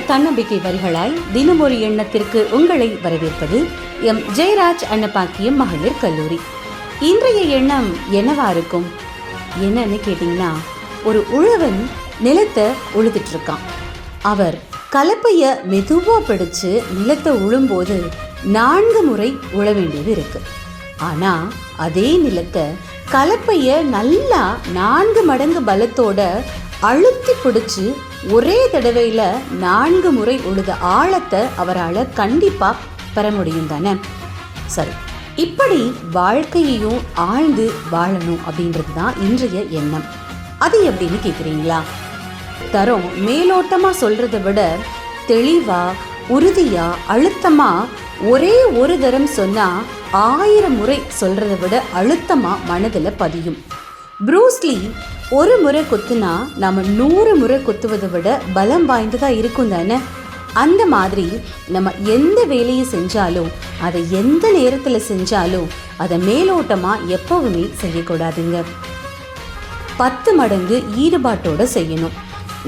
தன்னம்பிக்கை வரிகளாய் தினமொரு எண்ணத்திற்கு உங்களை வரவேற்பது எம் ஜெயராஜ் அன்னபாக்கியம் மகளிர் கல்லூரி. இன்றைய எண்ணம் என்னவா இருக்கும்? என்னன்னு கேட்டீங்கன்னா, ஒரு உழவன் நிலத்தை உழுதுட்டு இருக்கான். அவர் கலப்பைய மெதுவா பிடிச்சு நிலத்தை உழும்போது 4 முறை உழ வேண்டியது இருக்கு. ஆனா அதே நிலத்தை கலப்பைய நல்லா 4 மடங்கு பலத்தோட அழுத்தி பிடிச்சு ஒரே தடவையில் 4 முறை உழுத ஆழத்தை அவரால் கண்டிப்பாக பெற முடியும் தானே? சரி, இப்படி வாழ்க்கையையும் ஆழ்ந்து வாழணும் அப்படின்றது தான் இன்றைய எண்ணம். அது எப்படின்னு கேட்குறீங்களா? தரம் மேலோட்டமாக சொல்கிறத விட தெளிவாக, உறுதியாக, அழுத்தமாக ஒரே ஒரு தரம் சொன்னால் 1000 முறை சொல்கிறத விட அழுத்தமாக மனதில் பதியும். ப்ரூஸ்லி ஒரு முறை குத்துனா நம்ம 100 முறை குத்துவதை விட பலம் வாய்ந்ததாக இருக்கும் தானே? அந்த மாதிரி நம்ம எந்த வேலையை செஞ்சாலும், அதை எந்த நேரத்தில் செஞ்சாலும் அதை மேலோட்டமாக எப்பவுமே செய்யக்கூடாதுங்க. 10 மடங்கு ஈடுபாட்டோடு செய்யணும்.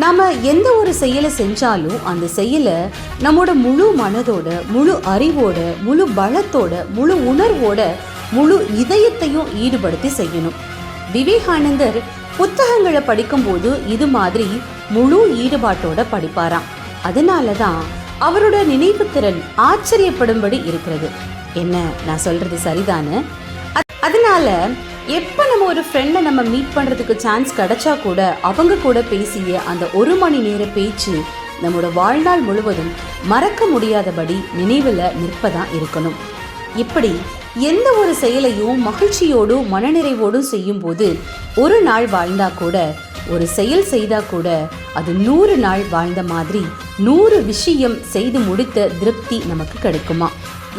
நாம் எந்த ஒரு செயலை செஞ்சாலும் அந்த செயலை நம்மோட முழு மனதோட, முழு அறிவோட, முழு பலத்தோட, முழு உணர்வோட, முழு இதயத்தையும் ஈடுபடுத்தி செய்யணும். விவேகானந்தர் புத்தகங்களை படிக்கும்போது இது மாதிரி முழு ஈடுபாட்டோட படிப்பாராம். அதனால தான் அவரோட நினைவுத்திறன் ஆச்சரியப்படும்படி இருக்கிறது. என்ன நான் சொல்றது சரிதானே? அதனால எப்போ நம்ம ஒரு ஃப்ரெண்டை நம்ம மீட் பண்ணுறதுக்கு சான்ஸ் கிடைச்சா கூட அவங்க கூட பேசிய அந்த 1 மணி நேர பேச்சு நம்மளோட வாழ்நாள் முழுவதும் மறக்க முடியாதபடி நினைவில் நிற்பதான் இருக்கணும். இப்படி எந்த ஒரு செயலையும் மகிழ்ச்சியோடும் மனநிறைவோடும் செய்யும்போது ஒரு நாள் வாழ்ந்தா கூட, ஒரு செயல் செய்தா கூட அது 100 நாள் வாழ்ந்த மாதிரி 100 விஷயம் செய்து முடித்த திருப்தி நமக்கு கிடைக்குமா?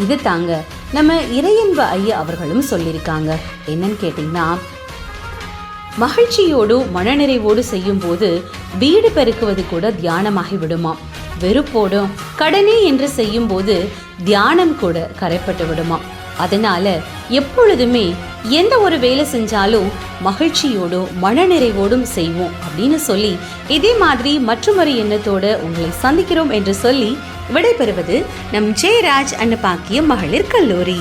இது தாங்க நம்ம இறையன்ப ஐயா அவர்களும் சொல்லியிருக்காங்க. என்னன்னு கேட்டிங்கன்னா, மகிழ்ச்சியோடும் மனநிறைவோடு செய்யும் போது வீடு பெருக்குவது கூட தியானமாகி விடுமா. வெறுப்போடும் கடனே என்று செய்யும் போது தியானம் கூட கரைப்பட்டு விடுமா. அதனால எப்பொழுதுமே எந்த ஒரு வேலை செஞ்சாலும் மகிழ்ச்சியோடும் மனநிறைவோடும் செய்வோம் அப்படின்னு சொல்லி, இதே மாதிரி மற்றொரு எண்ணத்தோடு உங்களை சந்திக்கிறோம் என்று சொல்லி விடைபெறுவது நம் ஜெயராஜ் அன்னபாக்கியம் மகளிர் கல்லூரி.